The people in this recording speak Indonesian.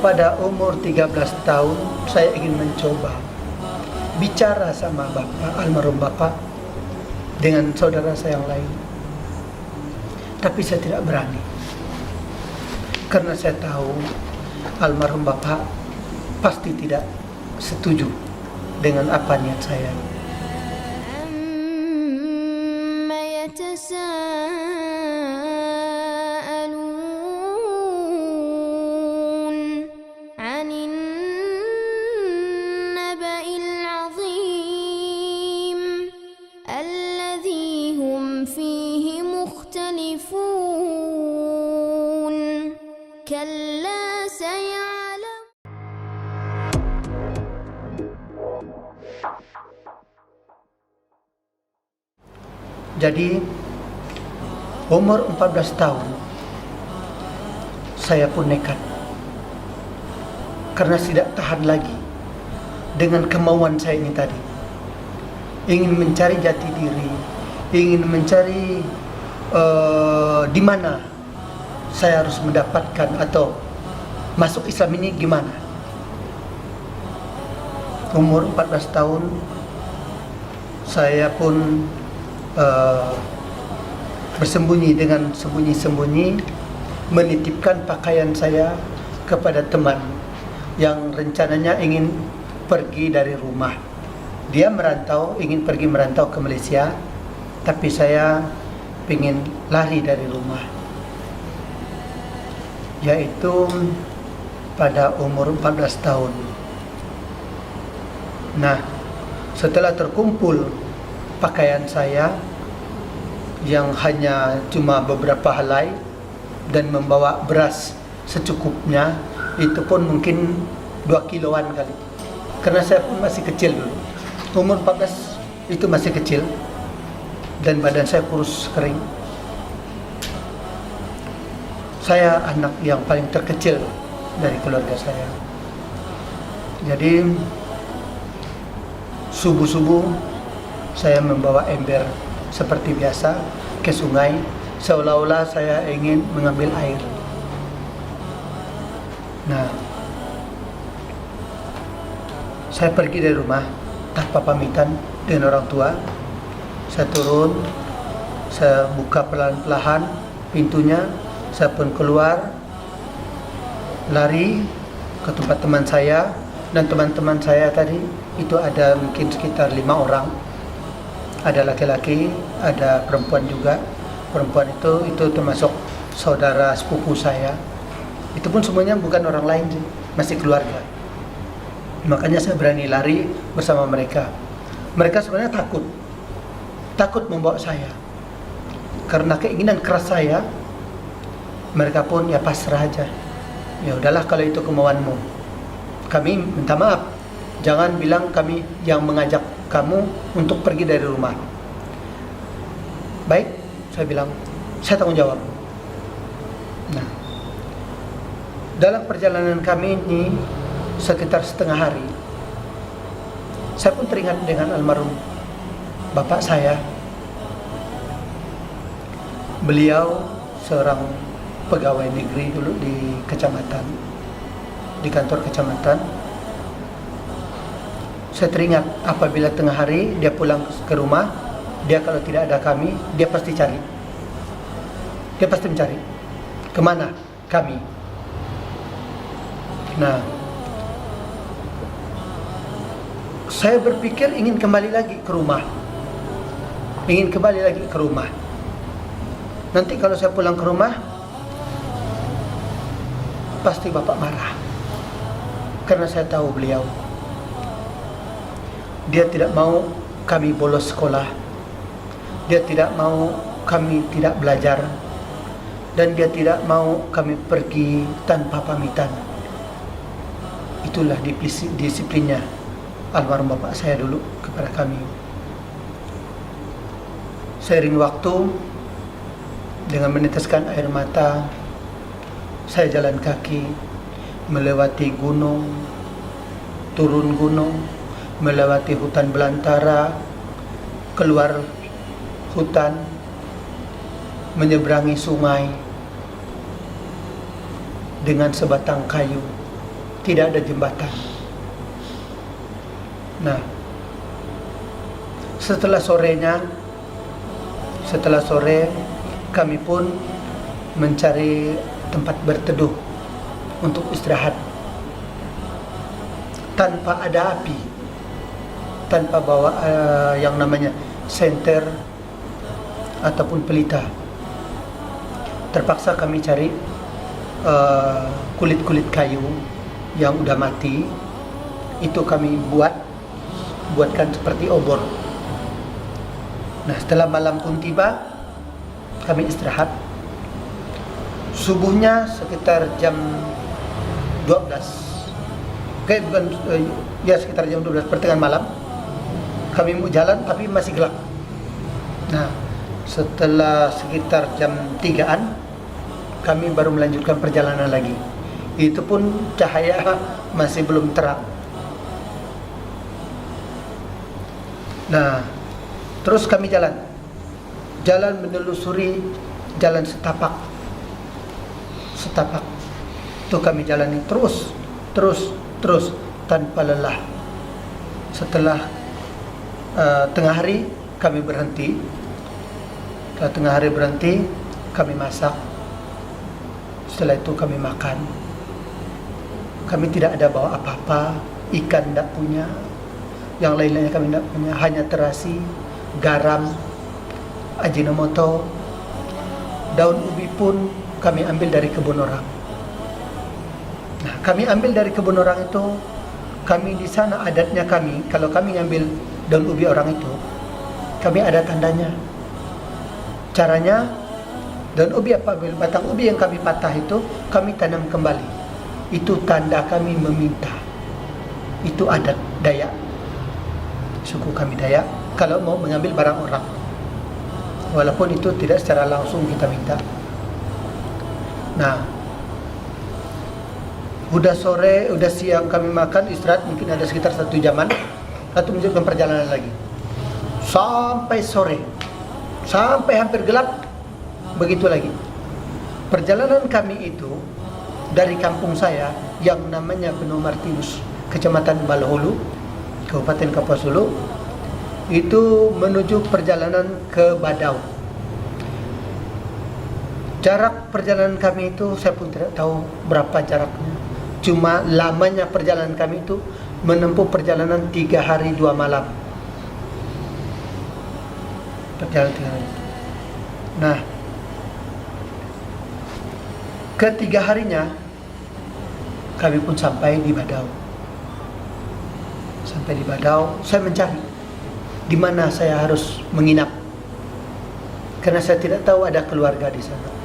pada umur 13 tahun saya ingin mencoba bicara sama bapak, almarhum bapak, dengan saudara saya yang lain. Tapi saya tidak berani. Karena saya tahu almarhum bapak pasti tidak setuju dengan apa niat saya. Jadi umur 14 tahun saya pun nekat, karena tidak tahan lagi dengan kemauan saya ini tadi. Ingin mencari jati diri, ingin mencari di mana saya harus mendapatkan atau masuk Islam ini gimana. Umur 14 tahun saya pun bersembunyi dengan sembunyi-sembunyi menitipkan pakaian saya kepada teman yang rencananya ingin pergi dari rumah. Dia merantau, ingin pergi merantau ke Malaysia, tapi saya ingin lari dari rumah. Yaitu pada umur 14 tahun. Nah, setelah terkumpul pakaian saya yang hanya cuma beberapa helai dan membawa beras secukupnya, itu pun mungkin 2 kiloan kali. Karena saya pun masih kecil dulu. Umur 14 itu masih kecil dan badan saya kurus kering. Saya anak yang paling terkecil dari keluarga saya. Jadi subuh-subuh saya membawa ember seperti biasa ke sungai, seolah-olah saya ingin mengambil air. Nah, saya pergi dari rumah tanpa pamitan dengan orang tua. Saya turun, saya buka pelan-pelan pintunya, saya pun keluar, lari ke tempat teman saya. Dan teman-teman saya tadi itu ada mungkin sekitar 5 orang. Ada laki-laki, ada perempuan juga. Perempuan itu termasuk saudara sepupu saya. Itu pun semuanya bukan orang lain sih, masih keluarga. Makanya saya berani lari bersama mereka. Mereka sebenarnya takut membawa saya. Karena keinginan keras saya, mereka pun ya pasrah aja. Ya udahlah kalau itu kemauanmu. Kami minta maaf. Jangan bilang kami yang mengajak kamu untuk pergi dari rumah. Baik, saya bilang, saya tanggung jawab. Nah, dalam perjalanan kami ini sekitar setengah hari, saya pun teringat dengan almarhum bapak saya. Beliau seorang pegawai negeri dulu di kecamatan, di kantor kecamatan. Saya teringat apabila tengah hari dia pulang ke rumah, dia kalau tidak ada kami, dia pasti cari. Dia pasti mencari. Kemana kami? Nah, saya berpikir ingin kembali lagi ke rumah. Nanti kalau saya pulang ke rumah, pasti bapak marah. Karena saya tahu beliau. Dia tidak mau kami bolos sekolah. Dia tidak mau kami tidak belajar. Dan dia tidak mau kami pergi tanpa pamitan. Itulah disiplinnya almarhum bapak saya dulu kepada kami. Seiring waktu, dengan meneteskan air mata, saya jalan kaki melewati gunung, turun gunung, melewati hutan belantara, keluar hutan, menyeberangi sungai dengan sebatang kayu tidak ada jembatan. Nah, setelah sore kami pun mencari tempat berteduh untuk istirahat tanpa ada api, tanpa bawa yang namanya senter ataupun pelita. Terpaksa kami cari kulit-kulit kayu yang udah mati, itu kami buatkan seperti obor. Nah, setelah malam pun tiba, kami istirahat. Subuhnya sekitar jam 12, sekitar jam 12 pertengahan malam, kami mau jalan tapi masih gelap. Nah, setelah sekitar jam 3-an, kami baru melanjutkan perjalanan lagi. Itu pun cahaya masih belum terang. Nah, terus kami jalan menelusuri jalan setapak. Itu kami jalani terus tanpa lelah. Setelah tengah hari kami berhenti. Setelah tengah hari berhenti, kami masak. Setelah itu kami makan. Kami tidak ada bawa apa-apa, ikan tidak punya, yang lain-lainnya kami tidak punya, hanya terasi, garam, ajinomoto, daun ubi pun kami ambil dari kebun orang. Nah, kami ambil dari kebun orang itu, kami di sana adatnya kami, kalau kami ngambil daun ubi orang itu, kami ada tandanya. Caranya, daun ubi apabila batang ubi yang kami patah itu, kami tanam kembali. Itu tanda kami meminta. Itu adat Dayak, suku kami Dayak, kalau mau mengambil barang orang, walaupun itu tidak secara langsung kita minta. Nah, udah sore, udah siang kami makan, istirahat mungkin ada sekitar 1 jaman, lalu melanjutkan perjalanan lagi sampai sore, sampai hampir gelap, begitu lagi. Perjalanan kami itu dari kampung saya yang namanya Benua Martinus, Kecamatan Balahulu, Kabupaten Kapuas Hulu, itu menuju perjalanan ke Badau. Jarak perjalanan kami itu saya pun tidak tahu berapa jaraknya. Cuma lamanya perjalanan kami itu menempuh perjalanan 3 hari 2 malam. Perjalanan 3 hari. Nah, ketiga harinya kami pun sampai di Badau. Sampai di Badau, saya mencari di mana saya harus menginap, karena saya tidak tahu ada keluarga di sana.